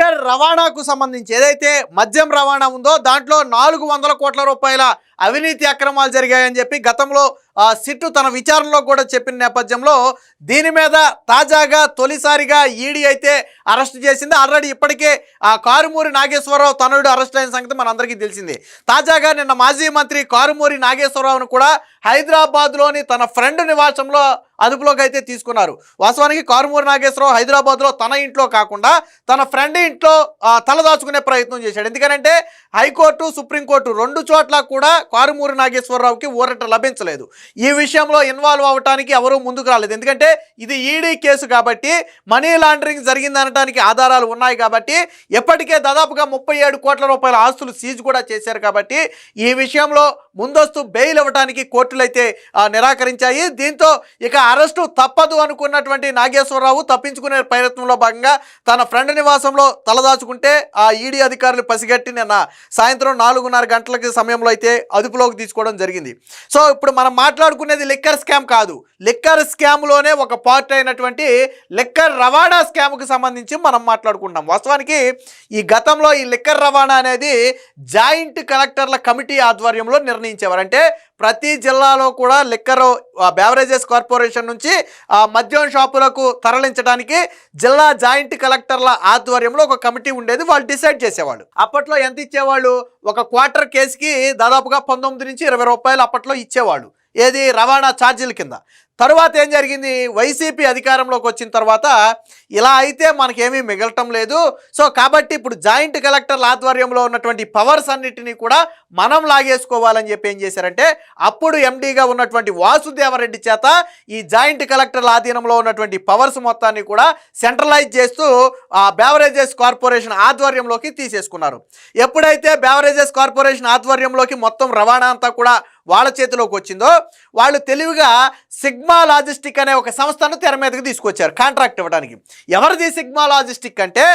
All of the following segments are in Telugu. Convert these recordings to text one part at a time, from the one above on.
లిక్కర్ రవాణాకు సంబంధించి ఏదైతే మద్యం రవాణా ఉందో దాంట్లో 400 కోట్ల రూపాయల అవినీతి అక్రమాలు జరిగాయని చెప్పి గతంలో సిట్టు తన విచారణలో కూడా చెప్పిన నేపథ్యంలో దీని మీద తాజాగా తొలిసారిగా ఈడీ అయితే అరెస్ట్ చేసింది. ఆల్రెడీ ఇప్పటికే కారుమూరి నాగేశ్వరరావు తనయుడు అరెస్ట్ అయిన సంగతి మనందరికీ తెలిసింది. తాజాగా నిన్న మాజీ మంత్రి కారుమూరి నాగేశ్వరరావును కూడా హైదరాబాద్లోని తన ఫ్రెండ్ నివాసంలో అదుపులోకి అయితే తీసుకున్నారు. వాస్తవానికి కారుమూరి నాగేశ్వరరావు హైదరాబాద్లో తన ఇంట్లో కాకుండా తన ఫ్రెండ్ ఇంట్లో తలదాచుకునే ప్రయత్నం చేశాడు. ఎందుకంటే హైకోర్టు సుప్రీంకోర్టు రెండు చోట్ల కూడా కారుమూరి నాగేశ్వరరావుకి ఊరట లభించలేదు. ఈ విషయంలో ఇన్వాల్వ్ అవ్వడానికి ఎవరూ ముందుకు రాలేదు. ఎందుకంటే ఇది ఈడీ కేసు కాబట్టి మనీ లాండరింగ్ జరిగిందనడానికి ఆధారాలు ఉన్నాయి కాబట్టి ఎప్పటికే దాదాపుగా 37 కోట్ల రూపాయల ఆస్తులు సీజ్ కూడా చేశారు కాబట్టి ఈ విషయంలో ముందస్తు బెయిల్ ఇవ్వడానికి కోర్టులు అయితే నిరాకరించాయి. దీంతో ఇక అరెస్టు తప్పదు అనుకున్నటువంటి నాగేశ్వరరావు తప్పించుకునే ప్రయత్నంలో భాగంగా తన ఫ్రెండ్ నివాసంలో తలదాచుకుంటే ఆ ఈడీ అధికారులు పసిగట్టి నిన్న సాయంత్రం 4:30 గంటలకి సమయంలో అయితే అదుపులోకి తీసుకోవడం జరిగింది. సో ఇప్పుడు మనం మాట్లాడుకునేది లిక్కర్ స్కామ్ కాదు, లిక్కర్ స్కామ్లోనే ఒక పార్ట్ అయినటువంటి లిక్కర్ రవాణా స్కామ్కి సంబంధించి మనం మాట్లాడుకుంటాం. వాస్తవానికి ఈ గతంలో ఈ లిక్కర్ రవాణా అనేది జాయింట్ కలెక్టర్ల కమిటీ ఆధ్వర్యంలో నిర్ణయించేవారు. అంటే ప్రతి జిల్లాలో కూడా లిక్కర్ బెవరేజెస్ కార్పొరేషన్ నుంచి మద్యం షాపులకు తరలించడానికి జిల్లా జాయింట్ కలెక్టర్ల ఆధ్వర్యంలో ఒక కమిటీ ఉండేది. వాళ్ళు డిసైడ్ చేసేవాళ్ళు. అప్పట్లో ఎంత ఇచ్చేవాళ్ళు, ఒక క్వార్టర్ కేసుకి దాదాపుగా 19 నుంచి 20 రూపాయలు అప్పట్లో ఇచ్చేవాళ్ళు. ఏది రవాణా ఛార్జీల కింద. తరువాత ఏం జరిగింది, వైసీపీ అధికారంలోకి వచ్చిన తర్వాత ఇలా అయితే మనకేమీ మిగలటం లేదు. సో కాబట్టి ఇప్పుడు జాయింట్ కలెక్టర్ల ఆధ్వర్యంలో ఉన్నటువంటి పవర్స్ అన్నిటినీ కూడా మనం లాగేసుకోవాలని చెప్పి ఏం చేశారంటే అప్పుడు ఎండీగా ఉన్నటువంటి వాసుదేవరెడ్డి చేత ఈ జాయింట్ కలెక్టర్ల ఆధీనంలో ఉన్నటువంటి పవర్స్ మొత్తాన్ని కూడా సెంట్రలైజ్ చేస్తూ బెవరేజెస్ కార్పొరేషన్ ఆధ్వర్యంలోకి తీసేసుకున్నారు. ఎప్పుడైతే బెవరేజెస్ కార్పొరేషన్ ఆధ్వర్యంలోకి మొత్తం రవాణా అంతా కూడా వాళ్ళ చేతిలోకి వచ్చిందో వాళ్ళు తెలివిగా సిగ్మా లాజిస్టిక్ అనే ఒక సంస్థను తెర మీదకి తీసుకొచ్చారు కాంట్రాక్ట్ ఇవ్వడానికి. ఎవరిది సిగ్మా లాజిస్టిక్ అంటే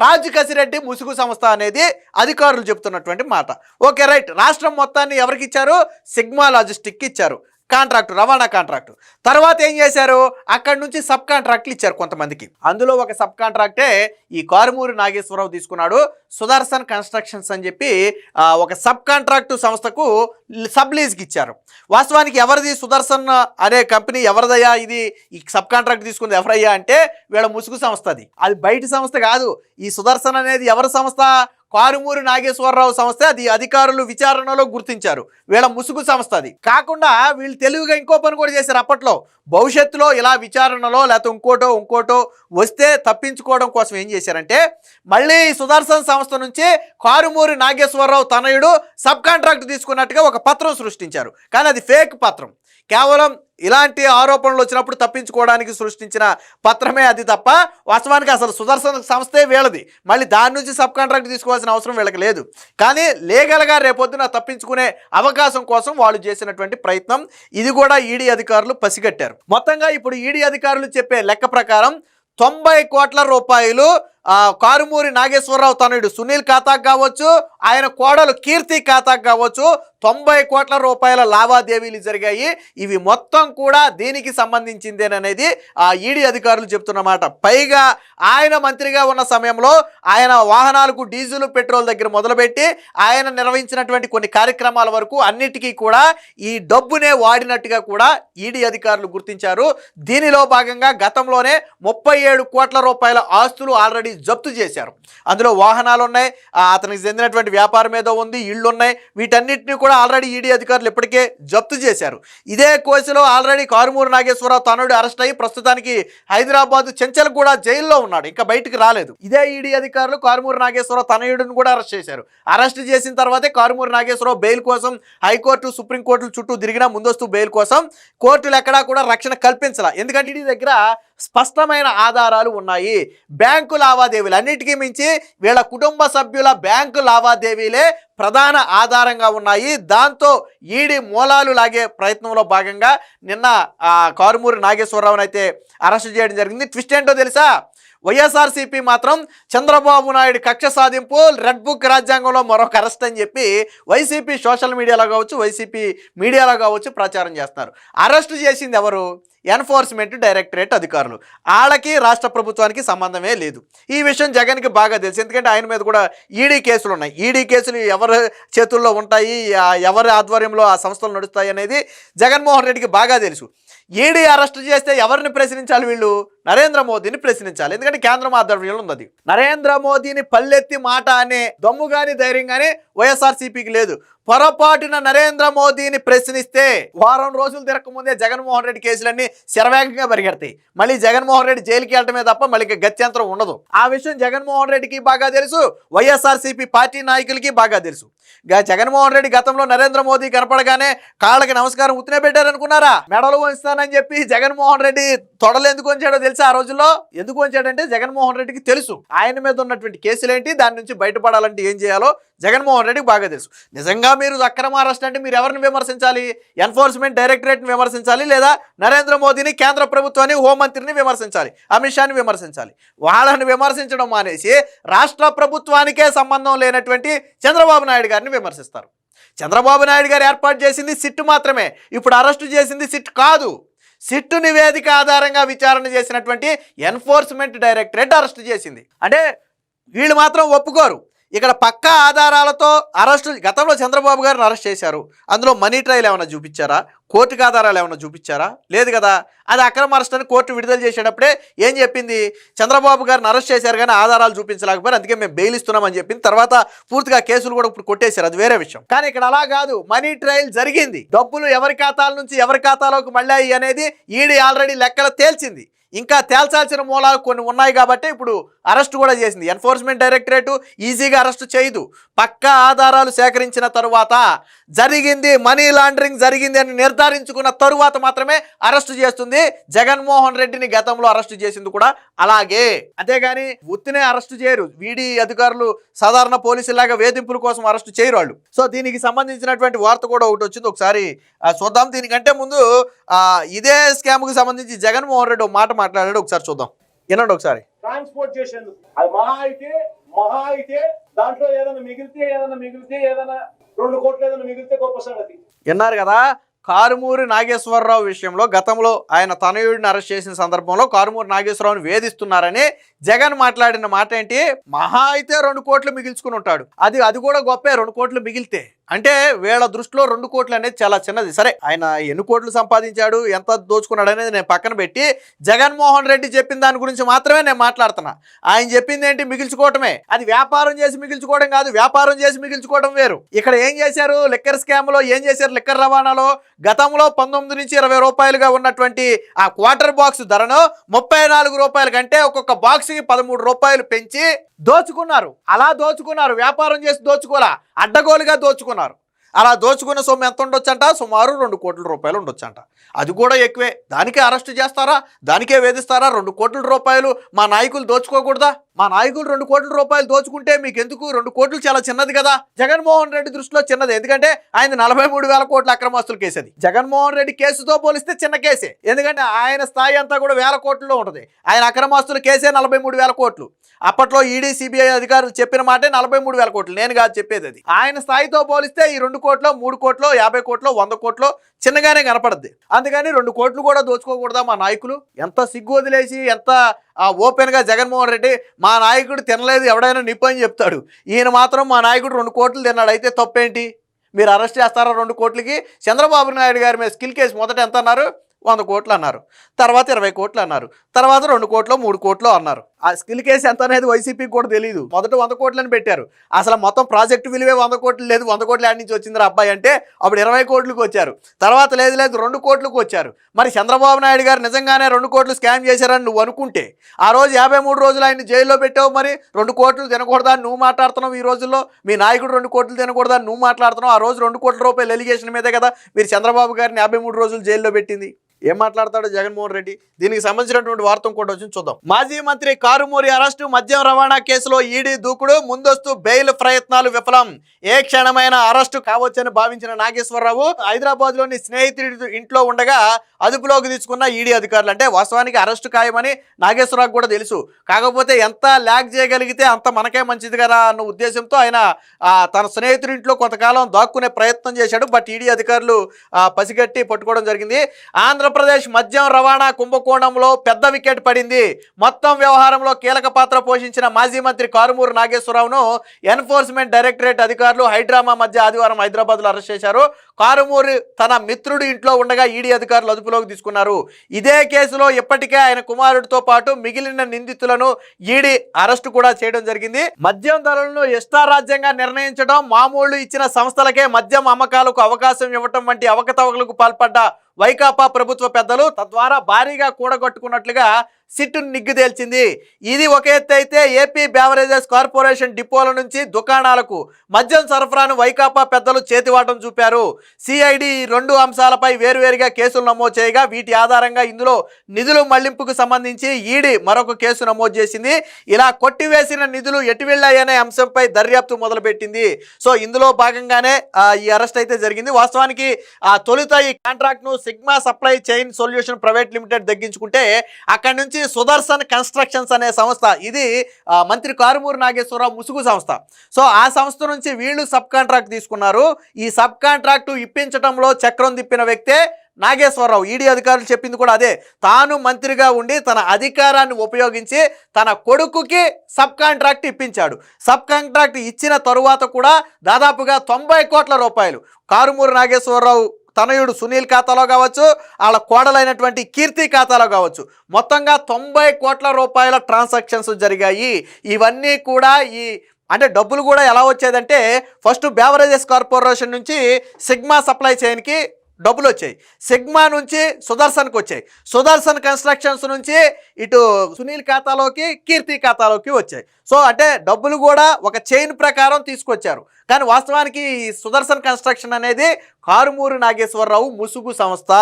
రాజు కసిరెడ్డి ముసుగు సంస్థ అనేది అధికారులు చెప్తున్నటువంటి మాట. ఓకే రైట్, రాష్ట్రం మొత్తాన్ని ఎవరికి ఇచ్చారు, సిగ్మా లాజిస్టిక్కి ఇచ్చారు కాంట్రాక్టు, రవాణా కాంట్రాక్టు. తర్వాత ఏం చేశారు, అక్కడి నుంచి సబ్ కాంట్రాక్ట్లు ఇచ్చారు కొంతమందికి. అందులో ఒక సబ్ కాంట్రాక్టే ఈ కారుమూరి నాగేశ్వరరావు తీసుకున్నాడు. సుదర్శన్ కన్స్ట్రక్షన్స్ అని చెప్పి ఒక సబ్ కాంట్రాక్టు సంస్థకు సబ్ లీజ్కి ఇచ్చారు. వాస్తవానికి ఎవరిది సుదర్శన్ అనే కంపెనీ ఎవరిదయ్యా, ఇది ఈ సబ్ కాంట్రాక్ట్ తీసుకుంది ఎవరయ్యా అంటే వీళ్ళ ముసుగు సంస్థ. అది బయట సంస్థ కాదు. ఈ సుదర్శన్ అనేది ఎవరి సంస్థ, కారుమూరి నాగేశ్వరరావు సంస్థ. అది అధికారులు విచారణలో గుర్తించారు వీళ్ళ ముసుగు సంస్థ. అది కాకుండా వీళ్ళు తెలివిగా ఇంకో పని కూడా చేశారు. అప్పట్లో భవిష్యత్తులో ఇలా విచారణలో లేకపోతే ఇంకోటో వస్తే తప్పించుకోవడం కోసం ఏం చేశారంటే మళ్ళీ సుదర్శన్ సంస్థ నుంచి కారుమూరి నాగేశ్వరరావు తనయుడు సబ్ కాంట్రాక్ట్ తీసుకున్నట్టుగా ఒక పత్రం సృష్టించారు. కానీ అది ఫేక్ పత్రం. కేవలం ఇలాంటి ఆరోపణలు వచ్చినప్పుడు తప్పించుకోవడానికి సృష్టించిన పత్రమే అది తప్ప వాస్తవానికి అసలు సుదర్శన సంస్థే వీళ్ళది. మళ్ళీ దాని నుంచి సబ్ కాంట్రాక్ట్ తీసుకోవాల్సిన అవసరం వీళ్ళకి లేదు. కానీ లీగల్గా రేపొద్దున తప్పించుకునే అవకాశం కోసం వాళ్ళు చేసినటువంటి ప్రయత్నం ఇది కూడా ఈడీ అధికారులు పసిగట్టారు. మొత్తంగా ఇప్పుడు ఈడీ అధికారులు చెప్పే లెక్క ప్రకారం 90 కోట్ల రూపాయలు కారుమూరి నాగేశ్వరరావు తనయుడు సునీల్ ఖాతాకు కావచ్చు, ఆయన కోడలు కీర్తి ఖాతాకు కావచ్చు 90 కోట్ల రూపాయల లావాదేవీలు జరిగాయి. ఇవి మొత్తం కూడా దీనికి సంబంధించిందేననేది ఈడీ అధికారులు చెప్తున్నమాట. పైగా ఆయన మంత్రిగా ఉన్న సమయంలో ఆయన వాహనాలకు డీజిల్ పెట్రోల్ దగ్గర మొదలుపెట్టి ఆయన నిర్వహించినటువంటి కొన్ని కార్యక్రమాల వరకు అన్నిటికీ కూడా ఈ డబ్బునే వాడినట్టుగా కూడా ఈడీ అధికారులు గుర్తించారు. దీనిలో భాగంగా గతంలోనే 37 కోట్ల రూపాయల ఆస్తులు ఆల్రెడీ జప్తు చేశారు. అందులో వాహనాలు ఉన్నాయి, అతనికి చెందినటువంటి వ్యాపారం ఏదో ఉంది, ఇళ్ళు ఉన్నాయి. వీటన్నిటిని కూడా ఆల్రెడీ ఈడీ అధికారులు ఇప్పటికే జప్తు చేశారు. ఇదే కేసులో ఆల్రెడీ కారుమూరి నాగేశ్వరరావు తనయుడు అరెస్ట్ అయ్యి ప్రస్తుతానికి హైదరాబాద్ చెంచల్గూడ జైల్లో ఉన్నాడు, ఇంకా బయటకు రాలేదు. ఇదే ఈడీ అధికారులు కారుమూరి నాగేశ్వరరావు తనయుడిని కూడా అరెస్ట్ చేశారు. అరెస్ట్ చేసిన తర్వాతే కారుమూరి నాగేశ్వరరావు బెయిల్ కోసం హైకోర్టు సుప్రీంకోర్టులు చుట్టూ తిరిగిన ముందస్తు బెయిల్ కోసం కోర్టులు ఎక్కడా కూడా రక్షణ కల్పించాల. ఎందుకంటే ఈడీ దగ్గర స్పష్టమైన ఆధారాలు ఉన్నాయి. బ్యాంకు లావాదేవీలు అన్నిటికీ మించి వీళ్ళ కుటుంబ సభ్యుల బ్యాంకు లావాదేవీలే ప్రధాన ఆధారంగా ఉన్నాయి. దాంతో ఈడీ మూలాలు లాగే ప్రయత్నంలో భాగంగా నిన్న కారుమూరి నాగేశ్వరరావుని అయితే అరెస్ట్ చేయడం జరిగింది. ట్విస్ట్ ఏంటో తెలుసా, వైఎస్ఆర్సీపీ మాత్రం చంద్రబాబు నాయుడు కక్ష సాధింపు, రెడ్ బుక్ రాజ్యాంగంలో మరొక అరెస్ట్ అని చెప్పి వైసీపీ సోషల్ మీడియాలో కావచ్చు, వైసీపీ మీడియాలో కావచ్చు ప్రచారం చేస్తున్నారు. అరెస్ట్ చేసింది ఎవరు? ఎన్ఫోర్స్మెంట్ డైరెక్టరేట్ అధికారులు. వాళ్ళకి రాష్ట్ర ప్రభుత్వానికి సంబంధమే లేదు. ఈ విషయం జగన్కి బాగా తెలుసు. ఎందుకంటే ఆయన మీద కూడా ఈడీ కేసులు ఉన్నాయి. ఈడీ కేసులు ఎవరి చేతుల్లో ఉంటాయి, ఎవరి ఆధ్వర్యంలో ఆ సంస్థలు నడుస్తాయి అనేది జగన్మోహన్ రెడ్డికి బాగా తెలుసు. ఈడీ అరెస్ట్ చేస్తే ఎవరిని ప్రశ్నించాలి? వీళ్ళు నరేంద్ర మోదీని ప్రశ్నించాలి. ఎందుకంటే కేంద్రం ఆధ్వర్యంలో ఉంది. నరేంద్ర మోదీని పల్లెత్తి మాట అనే దమ్ము కానీ ధైర్యం కానీ వైఎస్ఆర్సీపీకి లేదు. పొరపాటున నరేంద్ర మోదీని ప్రశ్నిస్తే వారం రోజులు తిరగకముందే జగన్మోహన్ రెడ్డి కేసులన్నీ శరవేగంగా పరిగెడతాయి. మళ్ళీ జగన్మోహన్ రెడ్డి జైలుకి వెళ్ళటమే తప్ప మళ్ళీ గత్యంతరం ఉండదు. ఆ విషయం జగన్మోహన్ రెడ్డికి బాగా తెలుసు, వైఎస్ఆర్సీపీ పార్టీ నాయకులకి బాగా తెలుసు. జగన్మోహన్ రెడ్డి గతంలో నరేంద్ర మోదీ కనపడగానే కాళ్ళకి నమస్కారం ఉత్తినే పెట్టారనుకున్నారా? మెడలు వంచుతానని చెప్పి జగన్మోహన్ రెడ్డి తొడలు ఎందుకు వంచాడో తెలుసు. ఆ రోజుల్లో ఎందుకు వంచాడంటే జగన్మోహన్ రెడ్డికి తెలుసు ఆయన మీద ఉన్నటువంటి కేసులేంటి, దాని నుంచి బయటపడాలంటే ఏం చేయాలో జగన్మోహన్ రెడ్డికి బాగా తెలుసు. నిజంగా మీరు అక్రమ అరెస్ట్ అంటే మీరు ఎవరిని విమర్శించాలి? ఎన్ఫోర్స్మెంట్ డైరెక్టరేట్ని విమర్శించాలి, లేదా నరేంద్ర మోదీని, కేంద్ర ప్రభుత్వాన్ని, హోంమంత్రిని విమర్శించాలి, అమిత్ షాని విమర్శించాలి. వాళ్ళని విమర్శించడం మానేసి రాష్ట్ర ప్రభుత్వానికే సంబంధం లేనటువంటి చంద్రబాబు నాయుడు గారిని విమర్శిస్తారు. చంద్రబాబు నాయుడు గారు ఏర్పాటు చేసింది సిట్ మాత్రమే. ఇప్పుడు అరెస్టు చేసింది సిట్ కాదు. సిట్టు నివేదిక ఆధారంగా విచారణ చేసినటువంటి ఎన్ఫోర్స్మెంట్ డైరెక్టరేట్ అరెస్ట్ చేసింది. అంటే వీళ్ళు మాత్రం ఒప్పుకోరు. ఇక్కడ పక్కా ఆధారాలతో అరెస్టు. గతంలో చంద్రబాబు గారిని అరెస్ట్ చేశారు. అందులో మనీ ట్రయల్ ఏమైనా చూపించారా? కోర్టుకు ఆధారాలు ఏమైనా చూపించారా? లేదు కదా. అది అక్రమ అరెస్ట్ అని కోర్టు విడుదల చేసేటప్పుడే ఏం చెప్పింది? చంద్రబాబు గారిని అరెస్ట్ చేశారు కానీ ఆధారాలు చూపించలేకపోయారు, అందుకే మేము బెయిల్ ఇస్తున్నామని చెప్పింది. తర్వాత పూర్తిగా కేసులు కూడా ఇప్పుడు కొట్టేశారు, అది వేరే విషయం. కానీ ఇక్కడ అలా కాదు. మనీ ట్రయల్ జరిగింది. డబ్బులు ఎవరి ఖాతాల నుంచి ఎవరి ఖాతాలోకి మళ్ళాయి అనేది ఈడీ ఆల్రెడీ లెక్కలు తేల్చింది. ఇంకా తేల్చాల్సిన మూలాలు కొన్ని ఉన్నాయి కాబట్టి ఇప్పుడు అరెస్ట్ కూడా చేసింది. ఎన్ఫోర్స్మెంట్ డైరెక్టరేట్ ఈజీగా అరెస్ట్ చేయదు. పక్కా ఆధారాలు సేకరించిన తరువాత జరిగింది, మనీ లాండరింగ్ జరిగింది అని నిర్ధారించుకున్న తరువాత మాత్రమే అరెస్ట్ చేస్తుంది. జగన్మోహన్ రెడ్డిని గతంలో అరెస్ట్ చేసింది కూడా అలాగే. అంతేగాని ఉత్తినే అరెస్ట్ చేయరు. ఈడీ అధికారులు సాధారణ పోలీసులాగా వేధింపుల కోసం అరెస్ట్ చేయరు వాళ్ళు. సో దీనికి సంబంధించినటువంటి వార్త కూడా ఒకటి వచ్చింది, ఒకసారి చూద్దాం. దీనికంటే ముందు ఇదే స్కామ్కి సంబంధించి జగన్మోహన్ రెడ్డి ఒక మాట మాట్లాడాడు, ఒకసారి చూద్దాం. వినండి ఒకసారి. ట్రాన్స్పోర్ట్ చేసేందుకు అది మహా అయితే దాంట్లో ఏదైనా మిగిలితే 2 కోట్లు ఏదైనా మిగిలితే గొప్ప సంగతి. విన్నారు కదా. కారుమూరి నాగేశ్వరరావు విషయంలో గతంలో ఆయన తనయుడిని అరెస్ట్ చేసిన సందర్భంలో కారుమూరి నాగేశ్వరరావుని వేధిస్తున్నారని జగన్ మాట్లాడిన మాట ఏంటి? మహా అయితే 2 కోట్లు మిగిల్చుకుని ఉంటాడు. అది కూడా గొప్పే, 2 కోట్లు మిగిలితే. అంటే వీళ్ళ దృష్టిలో 2 కోట్లు అనేది చాలా చిన్నది. సరే, ఆయన ఎన్ని కోట్లు సంపాదించాడు, ఎంత దోచుకున్నాడు అనేది నేను పక్కన పెట్టి జగన్మోహన్ రెడ్డి చెప్పిన దాని గురించి మాత్రమే నేను మాట్లాడుతున్నా. ఆయన చెప్పింది ఏంటి? మిగిల్చుకోవటమే. అది వ్యాపారం చేసి మిగిల్చుకోవడం కాదు. వ్యాపారం చేసి మిగిల్చుకోవడం వేరు. ఇక్కడ ఏం చేశారు? లిక్కర్ స్కామ్లో ఏం చేశారు? లిక్కర్ రవాణాలో గతంలో 19 నుంచి 20 రూపాయలుగా ఉన్నటువంటి ఆ క్వార్టర్ బాక్స్ ధరను 34 రూపాయల కంటే ఒక్కొక్క బాక్స్కి 13 రూపాయలు పెంచి దోచుకున్నారు. అలా దోచుకున్నారు. వ్యాపారం చేసి దోచుకోరా, అడ్డగోలుగా దోచుకున్నారు. అలా దోచుకున్న సొమ్ము ఎంత ఉండొచ్చంట? సుమారు 2 కోట్ల రూపాయలు ఉండొచ్చంట. అది కూడా ఎక్కువే. దానికే అరెస్ట్ చేస్తారా? దానికే వేధిస్తారా? 2 కోట్ల రూపాయలు మా నాయకులు దోచుకోకూడదా? మా నాయకులు 2 కోట్ల రూపాయలు దోచుకుంటే మీకు ఎందుకు? 2 కోట్లు చాలా చిన్నది కదా. జగన్మోహన్ రెడ్డి దృష్టిలో చిన్నది. ఎందుకంటే ఆయన 43,000 కోట్ల అక్రమాస్తులు కేసు. అది జగన్మోహన్ రెడ్డి కేసుతో పోలిస్తే చిన్న కేసే. ఎందుకంటే ఆయన స్థాయి అంతా కూడా 1000 కోట్లలో ఉంటుంది. ఆయన అక్రమాస్తుల కేసే 43,000 కోట్లు. అప్పట్లో ఈడీ సిబిఐ అధికారులు చెప్పిన మాటే 43,000 కోట్లు. నేను కాదు చెప్పేది అది. ఆయన స్థాయితో పోలిస్తే ఈ 2 కోట్లు, 3 కోట్లు, 50 కోట్లు, 100 కోట్లు చిన్నగానే కనపడద్ది. అందుకని 2 కోట్లు కూడా దోచుకోకూడదా మా నాయకులు? ఎంత సిగ్గు వదిలేసి, ఎంత ఓపెన్గా జగన్మోహన్ రెడ్డి మా నాయకుడు తినలేదు ఎవడైనా నిప్పు అని చెప్తాడు. ఈయన మాత్రం మా నాయకుడు 2 కోట్లు తిన్నాడు, అయితే తప్పేంటి? మీరు అరెస్ట్ చేస్తారా 2 కోట్లకి? చంద్రబాబు నాయుడు గారి మీద స్కిల్ కేసు మొదట ఎంత అన్నారు? 100 కోట్లు అన్నారు. తర్వాత 20 కోట్లు అన్నారు. తర్వాత 2 కోట్లు, 3 కోట్లు అన్నారు. ఆ స్కిల్ కేసు ఎంత అనేది వైసీపీకి కూడా తెలియదు. మొదట 100 కోట్లని పెట్టారు. అసలు మొత్తం ప్రాజెక్టు విలువే 100 కోట్లు లేదు. 100 కోట్లు యాడ్ నుంచి వచ్చిందిరా అబ్బాయి అంటే అప్పుడు 20 కోట్లకు వచ్చారు. తర్వాత లేదు 2 కోట్లకు వచ్చారు. మరి చంద్రబాబు నాయుడు గారు నిజంగానే 2 కోట్లు స్కామ్ చేశారని నువ్వు అనుకుంటే ఆ రోజు 53 రోజులు ఆయన జైల్లో పెట్టావు. మరి 2 కోట్లు తినకూడదా అని నువ్వు మాట్లాడుతున్నావు. ఈ రోజుల్లో మీ నాయకుడు 2 కోట్లు తినకూడదా అని నువ్వు మాట్లాడుతున్నావు. ఆ రోజు 2 కోట్ల రూపాయలు ఎలిగేషన్ మీదే కదా మీరు చంద్రబాబు గారిని 53 రోజులు జైల్లో పెట్టింది. ఏం మాట్లాడతాడు జగన్మోహన్ రెడ్డి? దీనికి సంబంధించినటువంటి వార్త కూడా వచ్చి చూద్దాం. మాజీ మంత్రి కారుమూరి అరెస్టు, మద్యం రవాణా కేసులో ఈడీ దూకుడు, ముందస్తు బెయిల్ ప్రయత్నాలు విఫలం. ఏ క్షణమైన అరెస్టు కావచ్చని భావించిన నాగేశ్వరరావు హైదరాబాద్ లోని స్నేహితుడి ఇంట్లో ఉండగా అదుపులోకి తీసుకున్న ఈడీ అధికారులు. అంటే వాస్తవానికి అరెస్టు ఖాయమని నాగేశ్వరరావు కూడా తెలుసు, కాకపోతే ఎంత ల్యాగ్ చేయగలిగితే అంత మనకే మంచిది కదా అన్న ఉద్దేశంతో ఆయన తన స్నేహితుడి ఇంట్లో కొంతకాలం దాక్కునే ప్రయత్నం చేశాడు. బట్ ఈడీ అధికారులు పసిగట్టి పట్టుకోవడం జరిగింది. ఆంధ్రప్రదేశ్ మద్యం రవాణా కుంభకోణంలో పెద్ద వికెట్ పడింది. మొత్తం వ్యవహారంలో కీలక పాత్ర పోషించిన మాజీ మంత్రి కారుమూరి నాగేశ్వరరావును ఎన్ఫోర్స్మెంట్ డైరెక్టరేట్ అధికారులు హైడ్రామా మధ్య ఆదివారం హైదరాబాద్లో అరెస్ట్ చేశారు. కారుమూరి తన మిత్రుడి ఇంట్లో ఉండగా ఈడీ అధికారులు అదుపులోకి తీసుకున్నారు. ఇదే కేసులో ఇప్పటికే ఆయన కుమారుడితో పాటు మిగిలిన నిందితులను ఈడీ అరెస్టు కూడా చేయడం జరిగింది. మద్యం ధరలను ఇష్టారాజ్యంగా నిర్ణయించడం, మామూళ్లు ఇచ్చిన సంస్థలకే మద్యం అమ్మకాలకు అవకాశం ఇవ్వటం వంటి అవకతవకలకు పాల్పడ్డ వైకాపా ప్రభుత్వ పెద్దలు తద్వారా భారీగా కూడగట్టుకున్నట్లుగా సిట్టు నిగ్గు తేల్చింది. ఇది ఒక ఎత్తు అయితే ఏపీ బెవరేజెస్ కార్పొరేషన్ డిపోల నుంచి దుకాణాలకు మద్యం సరఫరాను వైకాపా పెద్దలు చేతివాటం చూపారు. సిఐడి 2 అంశాలపై వేరువేరుగా కేసులు నమోదు చేయగా వీటి ఆధారంగా ఇందులో నిధుల మళ్లింపుకు సంబంధించి ఈడీ మరొక కేసు నమోదు చేసింది. ఇలా కొట్టివేసిన నిధులు ఎటు వెళ్ళాయనే అంశంపై దర్యాప్తు మొదలుపెట్టింది. సో ఇందులో భాగంగానే ఈ అరెస్ట్ అయితే జరిగింది. వాస్తవానికి తొలుత ఈ కాంట్రాక్ట్ ను Sigma supply chain solution private limited దగ్గించుకుంటే అక్కడి నుంచి సుదర్శన్ కన్స్ట్రక్షన్స్ అనే సంస్థ, ఇది మంత్రి కారుమూరి నాగేశ్వరరావు ముసుగు సంస్థ. సో ఆ సంస్థ నుంచి వీళ్ళు సబ్ కాంట్రాక్ట్ తీసుకున్నారు. ఈ సబ్ కాంట్రాక్టు ఇప్పించడంలో చక్రం తిప్పిన వ్యక్తే నాగేశ్వరరావు. ఈడీ అధికారులు చెప్పింది కూడా అదే. తాను మంత్రిగా ఉండి తన అధికారాన్ని ఉపయోగించి తన కొడుకుకి సబ్ కాంట్రాక్ట్ ఇప్పించాడు. సబ్ కాంట్రాక్ట్ ఇచ్చిన తరువాత కూడా దాదాపుగా 90 కోట్ల రూపాయలు కారుమూరి నాగేశ్వరరావు తనయుడు సునీల్ ఖాతాలో కావచ్చు, వాళ్ళ కోడలైనటువంటి కీర్తి ఖాతాలో కావచ్చు, మొత్తంగా 90 కోట్ల రూపాయల ట్రాన్సాక్షన్స్ జరిగాయి. ఇవన్నీ కూడా అంటే డబ్బులు కూడా ఎలా వచ్చేదంటే ఫస్ట్ బెవరేజెస్ కార్పొరేషన్ నుంచి సిగ్మా సప్లై చైన్కి డబ్బులు వచ్చాయి, సిగ్మా నుంచి సుదర్శన్కి వచ్చాయి, సుదర్శన్ కన్స్ట్రక్షన్స్ నుంచి ఇటు సునీల్ ఖాతాలోకి కీర్తి ఖాతాలోకి వచ్చాయి. సో అంటే డబ్బులు కూడా ఒక చైన్ ప్రకారం తీసుకొచ్చారు. కానీ వాస్తవానికి సుదర్శన్ కన్స్ట్రక్షన్ అనేది కారుమూరి నాగేశ్వరరావు ముసుగు సంస్థ.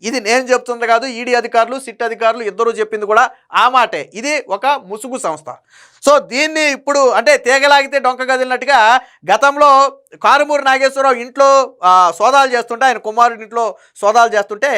ఇది నేను చెప్తుంది కాదు, ఈడీ అధికారులు సిట్ అధికారులు ఇద్దరు చెప్పింది కూడా ఆ మాటే. ఇది ఒక ముసుగు సంస్థ. సో దీన్ని ఇప్పుడు అంటే తీగలాగితే డొంక కదిలినట్టుగా గతంలో కారుమూరి నాగేశ్వరరావు ఇంట్లో సోదాలు చేస్తుంటే, ఆయన కుమారుడి ఇంట్లో సోదాలు చేస్తుంటే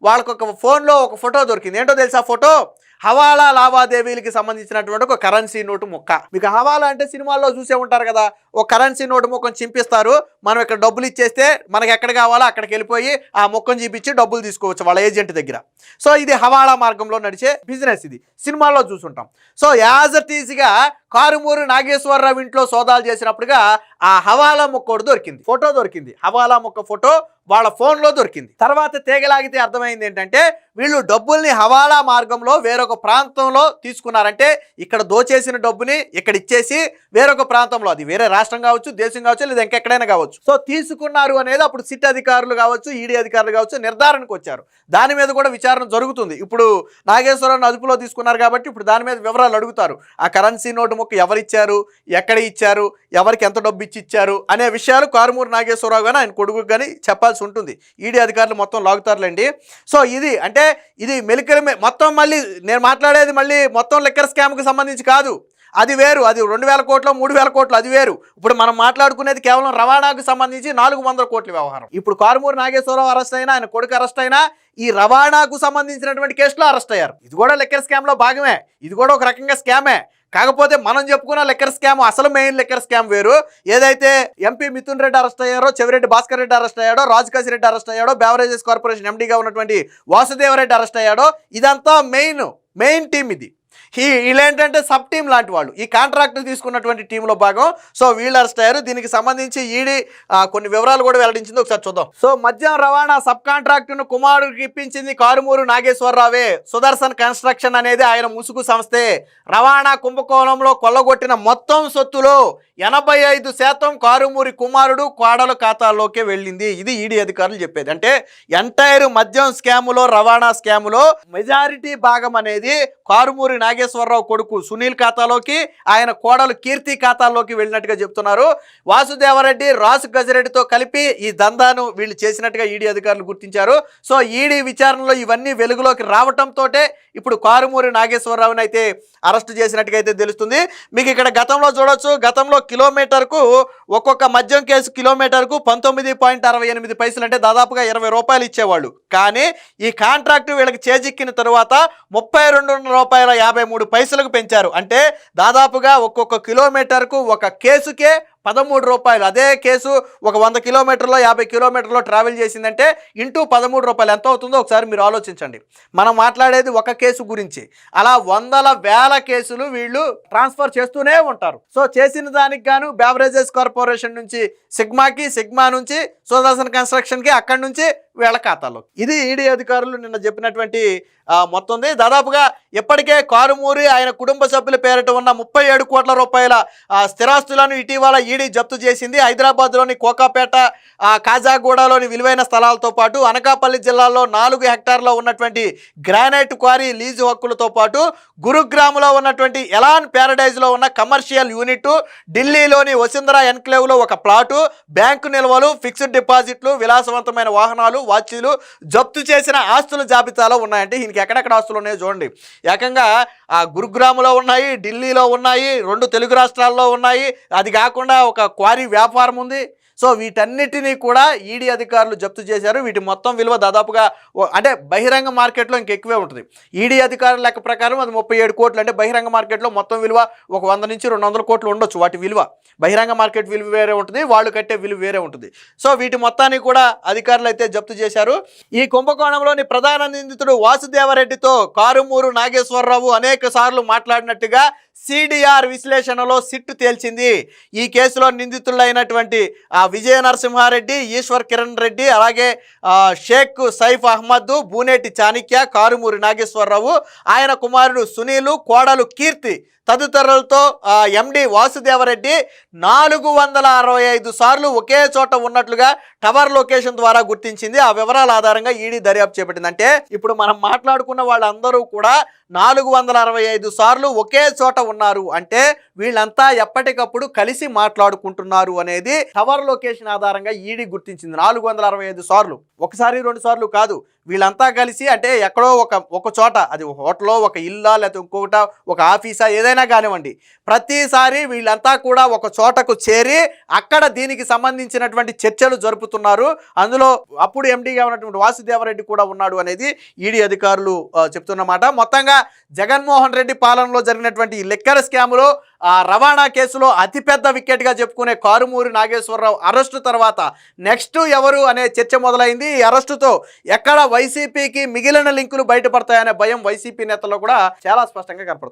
వాళ్ళకు ఒక ఫోన్లో ఒక ఫోటో దొరికింది. ఏంటో తెలుసా ఫోటో? హవాలా లావాదేవీలకి సంబంధించినటువంటి ఒక కరెన్సీ నోటు ముక్క. మీకు హవాలా అంటే సినిమాల్లో చూసే ఉంటారు కదా, ఒక కరెన్సీ నోటు ముక్కను చింపిస్తారు, మనం ఇక్కడ డబ్బులు ఇచ్చేస్తే మనకి ఎక్కడ కావాలో అక్కడికి వెళ్ళిపోయి ఆ ముక్కను చూపించి డబ్బులు తీసుకోవచ్చు వాళ్ళ ఏజెంట్ దగ్గర. సో ఇది హవాలా మార్గంలో నడిచే బిజినెస్, ఇది సినిమాల్లో చూసుంటాం. సో యాజ్ ఇట్ ఈజ్గా కారుమూరి నాగేశ్వరరావు ఇంట్లో సోదాలు చేసినప్పుడుగా ఆ హవాలా ముక్క దొరికింది, ఫోటో దొరికింది, హవాలా ముక్క ఫోటో వాళ్ళ ఫోన్లో దొరికింది. తర్వాత తీగలాగితే అర్థమైంది ఏంటంటే వీళ్ళు డబ్బుల్ని హవాలా మార్గంలో వేరొక ప్రాంతంలో తీసుకున్నారంటే ఇక్కడ దోచేసిన డబ్బుని ఇక్కడ ఇచ్చేసి వేరొక ప్రాంతంలో, అది వేరే రాష్ట్రం కావచ్చు, దేశం కావచ్చు, లేదా ఇంకెక్కడైనా కావచ్చు, సో తీసుకున్నారు అనేది అప్పుడు సిట్ అధికారులు కావచ్చు, ఈడీ అధికారులు కావచ్చు నిర్ధారణకు వచ్చారు. దాని మీద కూడా విచారణ జరుగుతుంది. ఇప్పుడు నాగేశ్వరరావుని అదుపులో తీసుకున్నారు కాబట్టి ఇప్పుడు దాని మీద వివరాలు అడుగుతారు. ఆ కరెన్సీ నోటు ముక్క ఎవరిచ్చారు, ఎక్కడ ఇచ్చారు, ఎవరికి ఎంత డబ్బు ఇచ్చారు అనే విషయాలు కారుమూరి నాగేశ్వరరావు కానీ ఆయన కొడుకు కానీ చెప్పాల్సి ఉంటుంది. ఈడీ అధికారులు మొత్తం లాగుతారులేండి. సో ఇది అంటే ఇది మెలికలమే మొత్తం. మళ్ళీ నేను మాట్లాడేది మళ్ళీ మొత్తం లిక్కర్ స్కామ్కి సంబంధించి కాదు, అది వేరు. అది 2000 కోట్లు 3000 కోట్లు అది వేరు. ఇప్పుడు మనం మాట్లాడుకునేది కేవలం రవాణాకు సంబంధించి 400 కోట్ల వ్యవహారం. ఇప్పుడు కారుమూరి నాగేశ్వరరావు అరెస్ట్ అయినా, ఆయన కొడుకు అరెస్ట్ అయినా ఈ రవాణాకు సంబంధించినటువంటి కేసులో అరెస్ట్ అయ్యారు. ఇది కూడా లిక్కర్ స్కామ్లో భాగమే, ఇది కూడా ఒక రకంగా స్కామే. కాకపోతే మనం చెప్పుకున్న లిక్కర్ స్కామ్ అసలు మెయిన్ లిక్కర్ స్కామ్ వేరు. ఏదైతే ఎంపీ మిథున్ రెడ్డి అరెస్ట్ అయ్యారో, చెవిరెడ్డి భాస్కర్ రెడ్డి అరెస్ట్ అయ్యాడో, రాజకాశి రెడ్డి అరెస్ట్ అయ్యాడో, బెవరేజెస్ కార్పొరేషన్ ఎండీగా ఉన్నటువంటి వాసుదేవరెడ్డి అరెస్ట్ అయ్యాడో, ఇదంతా మెయిన్ టీం. ఇది వీళ్ళేంటంటే సబ్ టీం లాంటి వాళ్ళు, ఈ కాంట్రాక్ట్ తీసుకున్నటువంటి టీంలో భాగం. సో వీళ్ళు అరెస్ట్ అయ్యారు. దీనికి సంబంధించి ఈడీ కొన్ని వివరాలు కూడా వెల్లడించింది, ఒకసారి చూద్దాం. సో మద్యం రవాణా సబ్ కాంట్రాక్టును కుమారుడికి ఇప్పించింది కారుమూరి నాగేశ్వరరావే. సుదర్శన్ కన్స్ట్రక్షన్ అనేది ఆయన ముసుగు సంస్థే. రవాణా కుంభకోణంలో కొల్లగొట్టిన మొత్తం సొత్తులో 85% కారుమూరి కుమారుడు కోడల ఖాతాల్లోకే వెళ్ళింది. ఇది ఈడీ అధికారులు చెప్పేది. అంటే ఎంటైర్ మద్యం స్కాములో, రవాణా స్కాములో మెజారిటీ భాగం అనేది కారుమూరి నాగేశ్వరరావు నాగేశ్వరరావు కొడుకు సునీల్ ఖాతాలోకి, ఆయన కోడలు కీర్తి ఖాతాల్లోకి వెళ్ళినట్టుగా చెప్తున్నారు. వాసుదేవరెడ్డి, రాసు గజరెడ్డితో కలిపి ఈ దందాను వీళ్ళు చేసినట్టుగా ఈడీ అధికారులు గుర్తించారు. సో ఈడీ విచారణలో ఇవన్నీ వెలుగులోకి రావటంతో ఇప్పుడు కారుమూరి నాగేశ్వరరావుని అయితే అరెస్ట్ చేసినట్టుగా అయితే తెలుస్తుంది. మీకు ఇక్కడ గతంలో చూడొచ్చు, గతంలో కిలోమీటర్కు ఒక్కొక్క మద్యం కేసు కిలోమీటర్కు 19.68 పైసలు, అంటే దాదాపుగా 20 రూపాయలు ఇచ్చేవాళ్ళు. కానీ ఈ కాంట్రాక్టు వీళ్ళకి చేజిక్కిన తరువాత 32.53 పైసలకు పెంచారు. అంటే దాదాపుగా ఒక్కొక్క కిలోమీటర్కు ఒక కేసుకే 13 రూపాయలు. అదే కేసు ఒక 100 కిలోమీటర్లో 50 కిలోమీటర్లో ట్రావెల్ చేసిందంటే ఇంటూ 13 రూపాయలు ఎంత అవుతుందో ఒకసారి మీరు ఆలోచించండి. మనం మాట్లాడేది ఒక కేసు గురించి, అలా వందల వేల కేసులు వీళ్ళు ట్రాన్స్ఫర్ చేస్తూనే ఉంటారు. సో చేసిన దానికి గాను బెవరేజెస్ కార్పొరేషన్ నుంచి సిగ్మాకి, సిగ్మా నుంచి సుదర్శన్ కన్స్ట్రక్షన్కి, అక్కడి నుంచి వీళ్ళ ఖాతాలో. ఇది ఈడీ అధికారులు నిన్న చెప్పినటువంటి మొత్తం. దాదాపుగా ఇప్పటికే కారుమూరి ఆయన కుటుంబ సభ్యుల పేరిట ఉన్న 37 కోట్ల రూపాయల స్థిరాస్తులను ఇటీవల ఈడీ జప్తు చేసింది. హైదరాబాద్లోని కోకాపేట, కాజాగూడలోని విలువైన స్థలాలతో పాటు అనకాపల్లి జిల్లాలో 4 హెక్టార్లో ఉన్నటువంటి గ్రానైట్ క్వారీ లీజు హక్కులతో పాటు గురుగ్రామ్లో ఉన్నటువంటి ఎలాన్ ప్యారడైజ్లో ఉన్న కమర్షియల్ యూనిట్, ఢిల్లీలోని వసుంధర ఎన్క్లేవ్లో ఒక ప్లాటు, బ్యాంకు నిల్వలు, ఫిక్స్డ్ డిపాజిట్లు, విలాసవంతమైన వాహనాలు, వాచీలు జప్తు చేసిన ఆస్తుల జాబితాలో ఉన్నాయంటే ఈయనకి ఎక్కడెక్కడ ఆస్తులు ఉన్నాయో చూడండి. ఏకంగా గురుగ్రామ్లో ఉన్నాయి, ఢిల్లీలో ఉన్నాయి, 2 తెలుగు రాష్ట్రాల్లో ఉన్నాయి. అది కాకుండా ఒక క్వారీ వ్యాపారం ఉంది. సో వీటన్నిటినీ కూడా ఈడీ అధికారులు జప్తు చేశారు. వీటి మొత్తం విలువ దాదాపుగా అంటే బహిరంగ మార్కెట్లో ఇంకెక్కువే ఉంటుంది. ఈడీ అధికారుల లెక్క ప్రకారం అది 37 కోట్లు. అంటే బహిరంగ మార్కెట్లో మొత్తం విలువ ఒక 100 నుంచి 200 కోట్లు ఉండొచ్చు. వాటి విలువ బహిరంగ మార్కెట్ విలువ వేరే ఉంటుంది, వాళ్ళు కట్టే విలువ వేరే ఉంటుంది. సో వీటి మొత్తాన్ని కూడా అధికారులు అయితే జప్తు చేశారు. ఈ కుంభకోణంలోని ప్రధాన నిందితుడు వాసుదేవరెడ్డితో కారుమూరు నాగేశ్వరరావు అనేక సార్లు మాట్లాడినట్టుగా సిడిఆర్ విశ్లేషణలో సిట్టు తేల్చింది. ఈ కేసులో నిందితులైనటువంటి విజయ నరసింహారెడ్డి, ఈశ్వర్ కిరణ్ రెడ్డి, అలాగే షేక్ సైఫ్ అహ్మద్, బూనేటి చాణిక్య, కారుమూరి నాగేశ్వరరావు, ఆయన కుమారుడు సునీలు, కోడలు కీర్తి తదితరులతో ఎండి వాసుదేవరెడ్డి 465 సార్లు ఒకే చోట ఉన్నట్లుగా టవర్ లొకేషన్ ద్వారా గుర్తించింది. ఆ వివరాల ఆధారంగా ఈడీ దర్యాప్తు చేపట్టింది. అంటే ఇప్పుడు మనం మాట్లాడుకున్న వాళ్ళందరూ కూడా 465 సార్లు ఒకే చోట ఉన్నారు. అంటే వీళ్ళంతా ఎప్పటికప్పుడు కలిసి మాట్లాడుకుంటున్నారు అనేది టవర్ లొకేషన్ ఆధారంగా ఈడీ గుర్తించింది. 465 సార్లు, ఒకసారి 2 సార్లు కాదు. వీళ్ళంతా కలిసి అంటే ఎక్కడో ఒక చోట, అది ఒక హోటల్లో, ఒక ఇల్లా, లేకపోతే ఇంకొకట ఒక ఆఫీసా, ఏదైనా కానివ్వండి, ప్రతిసారి వీళ్ళంతా కూడా ఒక చోటకు చేరి అక్కడ దీనికి సంబంధించినటువంటి చర్చలు జరుపుతున్నారు. అందులో అప్పుడు ఎండీగా ఉన్నటువంటి వాసుదేవరెడ్డి కూడా ఉన్నాడు అనేది ఈడీ అధికారులు చెప్తున్నమాట. మొత్తంగా జగన్మోహన్ రెడ్డి పాలనలో జరిగినటువంటి ఈ లిక్కర్ స్కాములో రవాణా కేసులో అతిపెద్ద వికెట్గా చెప్పుకునే కారుమూరి నాగేశ్వరరావు అరెస్టు తర్వాత నెక్స్ట్ ఎవరు అనే చర్చ మొదలైంది. ఈ అరెస్టుతో ఎక్కడ వైసీపీకి మిగిలిన లింకులు బయటపడతాయనే భయం వైసీపీ నేతల్లో కూడా చాలా స్పష్టంగా కనపడుతుంది.